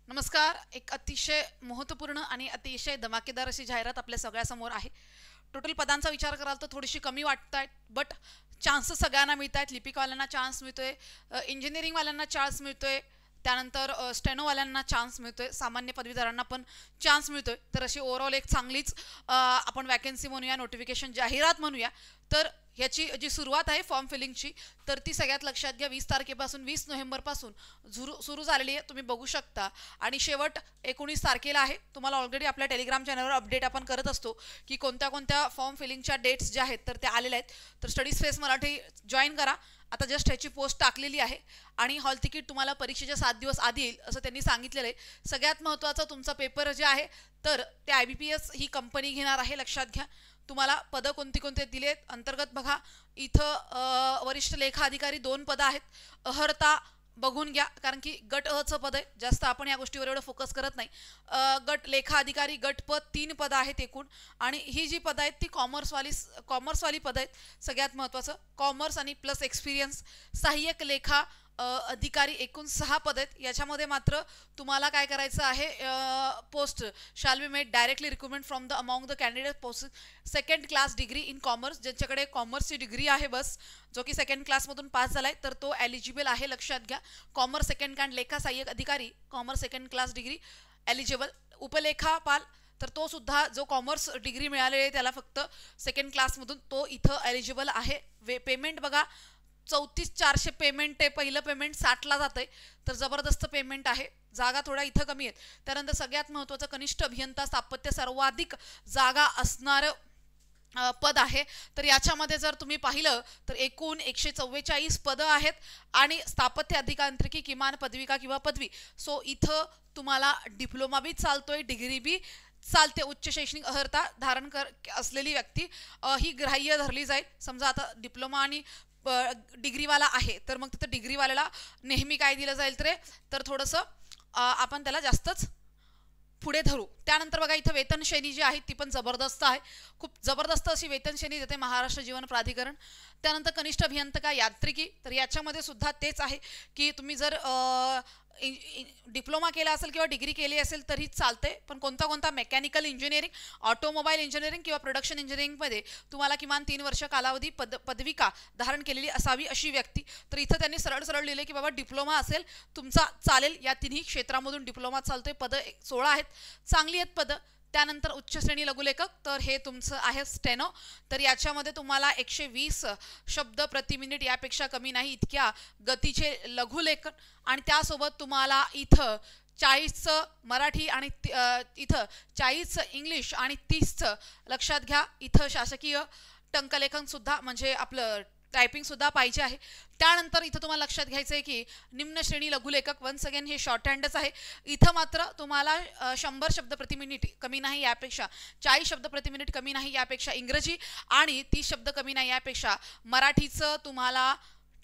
नमस्कार. एक अतिशय महत्त्वपूर्ण आणि अतिशय धमाकेदार अशी जाहिरात आपल्या सगळ्यासमोर आहे. टोटल पदांचा विचार कराल तर थोडीशी कमी वाटतायत, बट चान्सेस सगळ्यांना मिळत आहेत. लिपिकवाल्यांना चान्स मिळतोय, इंजिनिअरिंगवाल्यांना चान्स मिळतोय, त्यानंतर स्टेनोवाल्यांना चान्स मिळतोय, सामान्य पदवीधरांना पण चान्स मिळतोय. तर अशी ओव्हरऑल एक चांगलीच आपण वॅकन्सी म्हणूया, नोटिफिकेशन जाहिरात म्हणूया. तर ह्याची जी सुरुवात आहे फॉर्म फिलिंगची, तर ती सगळ्यात लक्षात घ्या. 20 तारखेपासून 20 नोव्हेंबरपासून सुरू झालेली आहे, तुम्ही बघू शकता. आणि शेवट 19 तारखेला आहे. तुम्हाला ऑलरेडी आपल्या टेलिग्राम चॅनलवर अपडेट आपण करत असतो की कोणत्या कोणत्या फॉर्म फिलिंगच्या डेट्स ज्या आहेत तर त्या आलेल्या आहेत. तर स्टडीज फेस मराठी जॉईन करा. आता जस्ट ह्याची पोस्ट टाकलेली आहे आणि हॉल तिकीट तुम्हाला परीक्षेच्या 7 दिवस आधी येईल असं त्यांनी सांगितलेलं आहे. सगळ्यात महत्त्वाचं तुमचा पेपर जे आहे तर ते IBPS ही कंपनी घेणार आहे, लक्षात घ्या. तुम्हाला पदं कोणती कोणते दिलेत अंतर्गत बघा. इथं वरिष्ठ लेखा अधिकारी 2 पदं आहेत. अहर्ता बघून घ्या, कारण की गट अचं पद आहे. जास्त आपण या गोष्टीवर एवढं फोकस करत नाही. गट लेखा अधिकारी गट पद 3 पदं आहेत एकूण. आणि ही जी पदं आहेत ती कॉमर्सवाली पदं आहेत. सगळ्यात महत्त्वाचं कॉमर्स आणि प्लस एक्सपिरियन्स. सहाय्यक लेखा अधिकारी एकूण 6 पद आहेत. याच्यामध्ये मात्र तुम्हाला काय करायचं आहे, post shall be made directly recruitment from the among the candidate post second class degree in commerce. ज्यांच्याकडे कॉमर्सची डिग्री आहे बस, जो की सेकंड क्लासमधून पास झाला आहे तर तो एलिजिबल आहे, लक्षात घ्या. कॉमर्स सेकंड कॅन्ड लेखा सहाय्यक अधिकारी commerce second class degree eligible. उपलेखापाल तर तो सुद्धा जो कॉमर्स डिग्री मिळालेली आहे त्याला फक्त सेकंड क्लासमधून तो इथं एलिजिबल आहे. पेमेंट बघा 34,400 पेमेंट आहे. पहिलं पेमेंट 60ला जात आहे, तर जबरदस्त पेमेंट आहे. जागा थोड्या इथं कमी आहेत. त्यानंतर सगळ्यात महत्त्वाचं कनिष्ठ अभियंता स्थापत्य सर्वाधिक जागा असणारं पद आहे. तर याच्यामध्ये जर तुम्ही पाहिलं तर एकूण 144 पदं आहेत आणि स्थापत्य अभियांत्रिकी किमान पदविका किंवा पदवी. सो इथं तुम्हाला डिप्लोमा बी चालतोय, डिग्री बी चालते. उच्च शैक्षणिक अर्हता धारण असलेली व्यक्ती ही ग्राह्य धरली जाईल. समजा आता डिप्लोमा आणि डिग्रीवाला आहे तर मग तिथं डिग्रीवाल्याला नेहमी काय दिलं जाईल तर थोडंसं आपण त्याला जास्तच पुढे धरू. त्यानंतर बघा इथं वेतन श्रेणी जी आहे ती पण जबरदस्त आहे. खूप जबरदस्त अशी वेतन श्रेणी देते महाराष्ट्र जीवन प्राधिकरण. त्यानंतर कनिष्ठ अभियंता यांत्रिकी, तर याच्यामध्ये सुद्धा तेच आहे की तुम्ही जर डिप्लोमा केला असेल किंवा डिग्री केली असेल तरी चालते, पण कोणता कोणता मेकॅनिकल इंजिनिअरिंग, ऑटोमोबाईल इंजिनिअरिंग किंवा प्रोडक्शन इंजिनिअरिंगमध्ये तुम्हाला किमान 3 वर्ष कालावधी पदविका धारण केलेली असावी अशी व्यक्ती. तर इथं त्यांनी सरळ सरळ लिहिले की बाबा डिप्लोमा असेल तुमचा चालेल. या तिन्ही क्षेत्रामधून डिप्लोमा चालतोय. पदं 16 आहेत, चांगली आहेत पदं. त्यानंतर उच्च श्रेणी लघुलेखक, तर हे तुमचं आहे स्टेनो. तर याच्यामध्ये तुम्हाला 120 शब्द प्रति मिनिट यापेक्षा कमी नाही इतक्या गतीचे लघुलेखन. आणि त्यासोबत तुम्हाला इथं 40चं मराठी आणि इथं 40चं इंग्लिश आणि 30चं लक्षात घ्या इथं शासकीय टंकलेखनसुद्धा म्हणजे आपलं टायपिंगसुद्धा पाहिजे आहे. त्यानंतर इथं तुम्हाला लक्षात घ्यायचं आहे की निम्न श्रेणी लघुलेखक वन्स अगेन हे शॉर्ट हँडच आहे. इथं मात्र तुम्हाला 100 शब्द प्रति मिनिट कमी नाही यापेक्षा, 40 शब्द प्रति मिनिट कमी नाही यापेक्षा इंग्रजी आणि 30 शब्द कमी नाही यापेक्षा मराठीचं तुम्हाला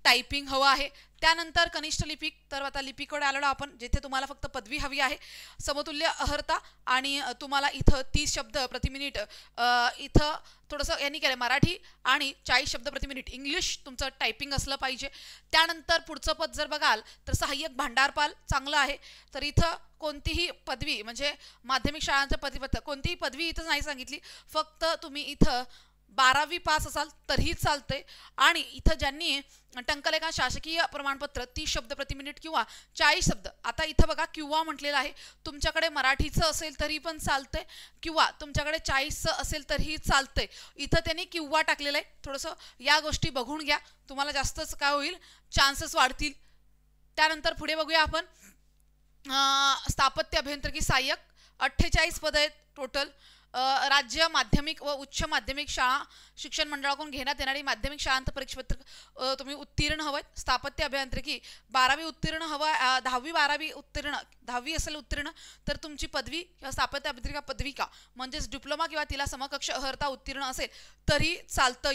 टायपिंग हवं आहे. त्यानंतर कनिष्ठ लिपिक, तर आता लिपिकडे आलो आपण, जिथे तुम्हाला फक्त पदवी हवी आहे. समतुल्य अर्हता आणि तुम्हाला इथं 30 शब्द प्रति मिनिट इथं थोडंसं यांनी केलं मराठी आणि 40 शब्द प्रति मिनिट इंग्लिश तुमचं टायपिंग असलं पाहिजे. त्यानंतर पुढचं पद जर बघाल तर सहाय्यक भांडारपाल चांगलं आहे. तर इथं कोणतीही पदवी म्हणजे माध्यमिक शाळांचं पदवीपत्र कोणतीही पदवी इथं नाही सांगितली, फक्त तुम्ही इथं 12वी पास असाल तरीही चालते. आणि इथं ज्यांनी टंकलेखन शासकीय प्रमाणपत्र 30 शब्द प्रति मिनिट किंवा 40 शब्द, आता इथं बघा किंवा म्हटलेलं आहे, तुमच्याकडे मराठीचं असेल तरी पण चालतंय किंवा तुमच्याकडे 40चं असेल तरीही चालतंय. इथं त्यांनी किंवा टाकलेलं आहे. थोडंसं या गोष्टी बघून घ्या, तुम्हाला जास्तच काय होईल, चान्सेस वाढतील. त्यानंतर पुढे बघूया आपण स्थापत्य अभियांत्रिकी सहाय्यक 48 पदं आहेत टोटल. राज्य माध्यमिक व उच्च माध्यमिक शाळा शिक्षण मंडळाकडून घेण्यात येणारी माध्यमिक शाळांत परीक्षापत्र तुम्ही उत्तीर्ण हवं. स्थापत्य अभियांत्रिकी 12वी उत्तीर्ण हवं. 10वी 12वी उत्तीर्ण, 10वी असेल उत्तीर्ण तर तुमची पदवी किंवा स्थापत्य अभियांत्रिका पदविका म्हणजेच डिप्लोमा किंवा तिला समकक्ष अर्हता उत्तीर्ण असेल तरी चालतं.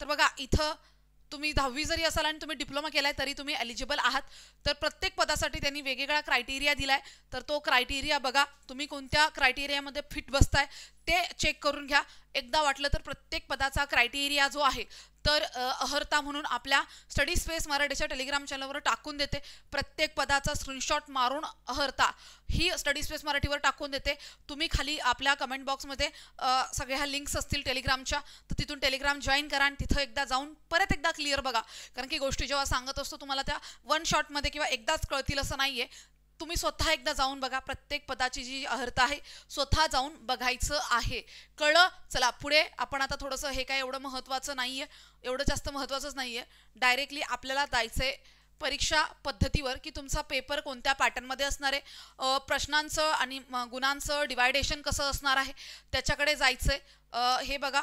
तर बघा इथं तुम्ही 10वी जरी असाल आणि तुम्ही डिप्लोमा केलाय तरी तुम्ही एलिजिबल आहात. तर प्रत्येक पदासाठी त्यांनी वेगवेगळा क्रायटेरिया दिलाय. तर तो क्रायटेरिया बघा, तुम्ही कोणत्या क्रायटेरियामध्ये फिट बसताय ते चेक करून घ्या. एकदा वाटलं तर प्रत्येक पदाचा क्रायटेरिया जो आहे तर अहर्ता म्हणून आपल्या स्टडी स्पेस मराठीच्या टेलिग्राम चॅनलवर टाकून देते. प्रत्येक पदाचा स्क्रीनशॉट मारून अहर्ता ही स्टडी स्पेस मराठीवर टाकून देते. तुम्ही खाली आपल्या कमेंट बॉक्समध्ये सगळ्या लिंक्स असतील टेलिग्रामच्या, तर तिथून टेलिग्राम जॉईन करा आणि तिथं एकदा जाऊन परत एकदा क्लिअर बघा. कारण की गोष्टी जेव्हा सांगत असतो तुम्हाला त्या वन शॉटमध्ये किंवा एकदाच कळतील असं नाही आहे. तुम्ही स्वतः एकदा जाऊन बघा. प्रत्येक पदाची जी अहर्ता आहे स्वतः जाऊन बघायचं आहे. कळलं? चला पुढे आपण आता थोडंसं, हे काय एवढं महत्त्वाचं नाही आहे, एवढं जास्त महत्त्वाचंच नाही आहे. डायरेक्टली आपल्याला जायचं आहे परीक्षा पद्धतीवर, की तुमचा पेपर कोणत्या पॅटर्नमध्ये असणार आहे, प्रश्नांचं आणि गुणांचं डिवायडेशन कसं असणार आहे त्याच्याकडे जायचं आहे. हे बघा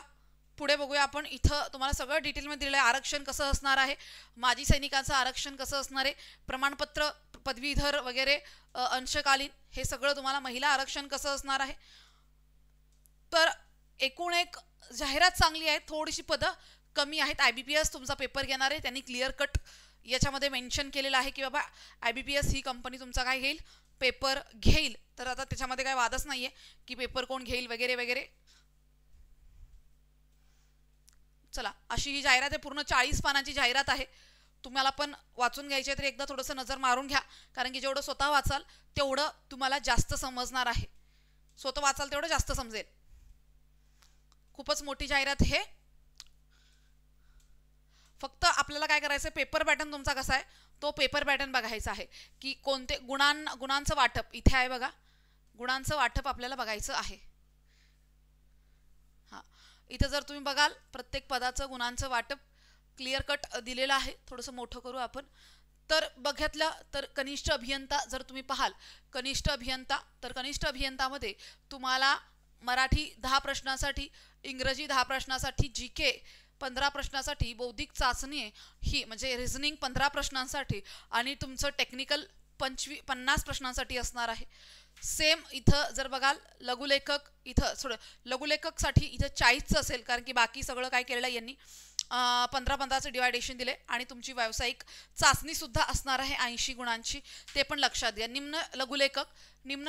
पुढे बघूया आपण. इथं तुम्हाला सगळं डिटेलमध्ये दिलेलं आहे. आरक्षण कसं असणार आहे, माजी सैनिकांचं आरक्षण कसं असणार आहे, प्रमाणपत्र, पदवीधर वगैरे, अंशकालीन, हे सगळं तुम्हाला, महिला आरक्षण कसं असणार आहे. तर एकूण एक जाहिरात चांगली आहे, थोडीशी पदं कमी आहेत. IBPS तुमचा पेपर घेणार आहे, त्यांनी क्लिअर कट याच्यामध्ये मेन्शन केलेलं आहे की बाबा IBPS ही कंपनी तुमचा काय घेईल, पेपर घेईल. तर आता त्याच्यामध्ये काय वादच नाही आहे की पेपर कोण घेईल वगैरे वगैरे. चला, अशी ही जाहिरात आहे. पूर्ण 40 पानाची जाहिरात आहे. तुम्हाला पण वाचून घ्यायची आहे तर एकदा थोडंसं नजर मारून घ्या. कारण की जेवढं स्वतः वाचाल तेवढं तुम्हाला जास्त समजणार आहे. स्वतः वाचाल तेवढं जास्त समजेल. खूपच मोठी जाहिरात आहे. फक्त आपल्याला काय करायचं, पेपर पॅटर्न तुमचा कसा आहे तो पेपर पॅटर्न बघायचा आहे की कोणते गुणांचं वाटप इथे आहे बघा. गुणांचं वाटप आपल्याला बघायचं आहे. हां, इथं जर तुम्ही बघाल प्रत्येक पदाचं गुणांचं वाटप क्लिअर कट दिलेलं आहे. थोडंसं मोठं करू आपण. तर बघितलं तर कनिष्ठ अभियंता जर तुम्ही पाहाल, कनिष्ठ अभियंता, तर कनिष्ठ अभियंतामध्ये तुम्हाला मराठी 10 प्रश्नासाठी, इंग्रजी 10 प्रश्नासाठी, GK 15 प्रश्नासाठी, बौद्धिक चाचणी ही म्हणजे रिझनिंग 15 प्रश्नांसाठी आणि तुमचं टेक्निकल 50 प्रश्नांसाठी असणार आहे. सेम इथं जर बघाल लघुलेखक, इथं थोडं लघुलेखकसाठी इथं 40चं असेल, कारण की बाकी सगळं काय केलेलं आहे यांनी 15-15चं डिवायडेशन दिले. आणि तुमची व्यावसायिक चाचणी सुद्धा असणार आहे 80 गुणांची, ते पण लक्षात घ्या. निम्न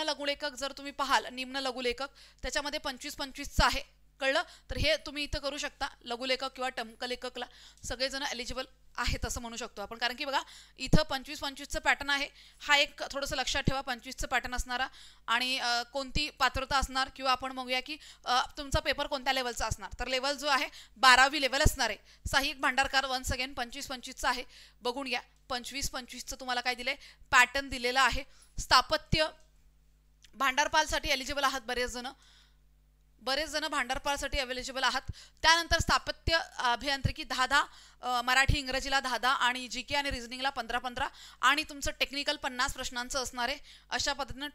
लघुलेखक जर तुम्ही पाहाल, निम्न लघुलेखक त्याच्यामध्ये 25-25चं आहे. कळलं? तर हे तुम्ही इथं करू शकता. लघुलेखक किंवा टंकलेखकला सगळेजण एलिजिबल आहेत असं म्हणू शकतो आपण. कारण की बघा इथं 25-25चं पॅटर्न आहे. हा एक थोडंसं लक्षात ठेवा, 25चं पॅटर्न असणारा. आणि कोणती पात्रता असणार, किंवा आपण बघूया की तुमचा पेपर कोणत्या लेवलचा असणार. तर लेवल जो आहे 12वी लेवल असणार आहे. सहाय्यक भांडारकार वन्स अगेन 25-25चं आहे. बघून घ्या 25-25चं तुम्हाला काय दिलंय, पॅटर्न दिलेला आहे. स्थापत्य भांडारपालसाठी एलिजिबल आहात बरेच जण भांडारपालसाठी अवेलेबल आहात. त्यानंतर स्थापत्य अभियांत्रिकी 10-10, मराठी इंग्रजीला 10-10 आणि GK आणि रिझनिंगला 15-15 आणि तुमचं टेक्निकल 50 प्रश्नांचं असणार आहे. अशा पद्धतीने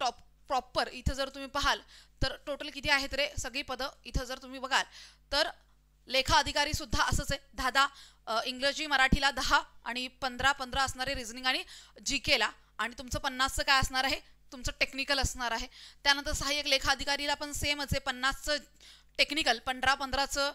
प्रॉपर इथं जर तुम्ही पाहाल तर टोटल किती आहेत रे सगळी पदं. इथं जर तुम्ही बघाल तर लेखा अधिकारी सुद्धा असंच आहे, 10-10, इंग्रजी मराठीला 10 आणि 15-15 असणारे रिझनिंग आणि GKला. आणि तुमचं 50चं काय असणार आहे, तुमचं टेक्निकल असणार आहे. त्यानंतर सहाय्यक लेखा अधिकारीला पण सेमच आहे, 50चं टेक्निकल, 15-15चं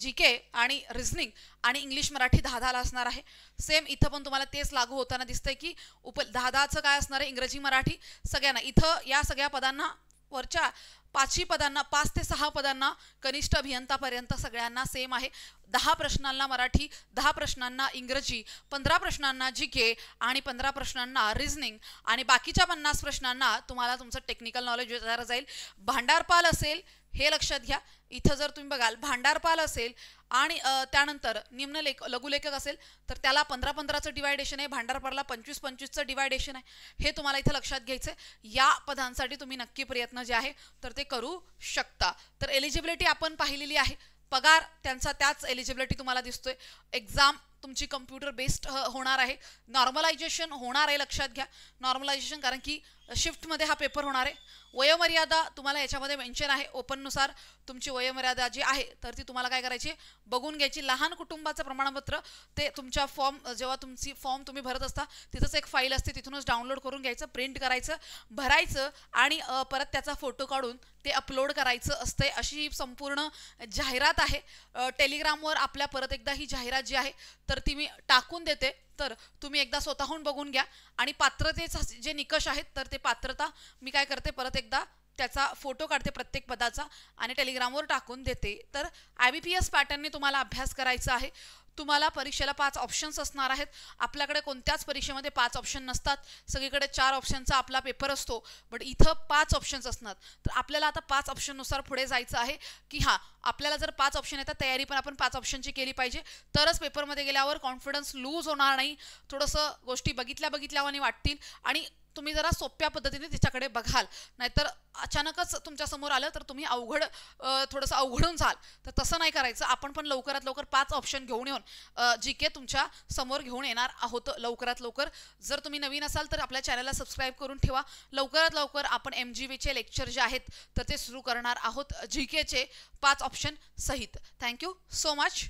GK आणि रिझनिंग आणि इंग्लिश मराठी 10-10ला असणार आहे. सेम इथं पण तुम्हाला तेच लागू होताना दिसतंय की 10-10चं काय असणार आहे, इंग्रजी मराठी सगळ्यांना. इथं या सगळ्या पदांना, वरच्या 5ही पदांना, 5 ते 6 पदांना, कनिष्ठ अभियंतापर्यंत सगळ्यांना सेम आहे. 10 प्रश्नांना मराठी, 10 प्रश्नांना इंग्रजी, 15 प्रश्नांना GK आणि 15 प्रश्नांना रिझनिंग आणि बाकीच्या 50 प्रश्नांना तुम्हाला तुमचं टेक्निकल नॉलेज विचारलं जाईल. भांडारपाल असेल हे लक्षात घ्या. इथं जर तुम्ही बघाल भांडारपाल असेल आणि त्यानंतर निम्न लघुलेखक असेल तर त्याला 15-15चं डिवायडेशन आहे, भांडारपालला 25-25चं डिवायडेशन आहे. हे तुम्हाला इथं लक्षात घ्यायचं आहे. या पदांसाठी तुम्ही नक्की प्रयत्न जे आहे तर ते करू शकता. तर एलिजिबिलिटी आपण पाहिलेली आहे. पगार त्यांचा त्याच एलिजिबिलिटी तुम्हाला दिसतोय. एक्झाम तुमची कम्प्युटर बेस्ड होणार आहे. नॉर्मलायझेशन होणार आहे, लक्षात घ्या. नॉर्मलायझेशन कारण की शिफ्टमध्ये हा पेपर होणार आहे. वयोमर्यादा तुम्हाला याच्यामध्ये मेन्शन आहे. ओपननुसार तुमची वयोमर्यादा जी आहे तर ती तुम्हाला काय करायची, बघून घ्यायची. लहान कुटुंबाचं प्रमाणपत्र ते तुमच्या जेव्हा तुमची फॉर्म तुम्ही भरत असता तिथंच एक फाईल असते, तिथूनच डाउनलोड करून घ्यायचं, प्रिंट करायचं, भरायचं आणि परत त्याचा फोटो काढून ते अपलोड करायचं असते. अशी ही संपूर्ण जाहिरात आहे. टेलिग्रामवर आपल्या परत एकदा ही जाहिरात जी आहे तर ती मी टाकून देते. तर तुम्ही एकदा स्वतःहून बघून घ्या. आणि पात्रतेचे जे निकष आहेत तर ते पात्रता मी काय करते परत एकदा त्याचा फोटो काढते प्रत्येक पदाचा आणि टेलिग्रामवर टाकून देते. तर IBPS पॅटर्नने तुम्हाला अभ्यास करायचा आहे. तुम्हाला परीक्षेला 5 ऑप्शन्स असणार आहेत. आपल्याकडे कोणत्याच परीक्षेमध्ये 5 ऑप्शन नसतात, सगळीकडे 4 ऑप्शनचा आपला पेपर असतो, बट इथं 5 ऑप्शन्स असणार. तर आपल्याला आता 5 ऑप्शननुसार पुढे जायचं आहे की हां, आपल्याला जर 5 ऑप्शन येतात, तयारी पण आपण 5 ऑप्शनची केली पाहिजे, तरच पेपरमध्ये गेल्यावर कॉन्फिडन्स लूज होणार नाही. थोडंसं गोष्टी बघितल्यावानी वाटतील आणि तुम्ही जरा सोप्या पद्धतीने तिच्याकडे बघाल. नाहीतर अचानकच तुमच्यासमोर आलं तर तुम्ही थोडंसं अवघडून जाल. तर तसं नाही करायचं. आपण पण लवकरात लवकर 5 ऑप्शन घेऊन येऊन GK तुमच्या समोर घेऊन येणार आहोत लवकरात लवकर. जर तुम्ही नवीन असाल तर आपल्या चॅनलला सबस्क्राईब करून ठेवा. लवकरात लवकर आपण MGVचे लेक्चर जे आहेत तर ते सुरू करणार आहोत GKचे 5 ऑप्शन सहित. Thank you so much.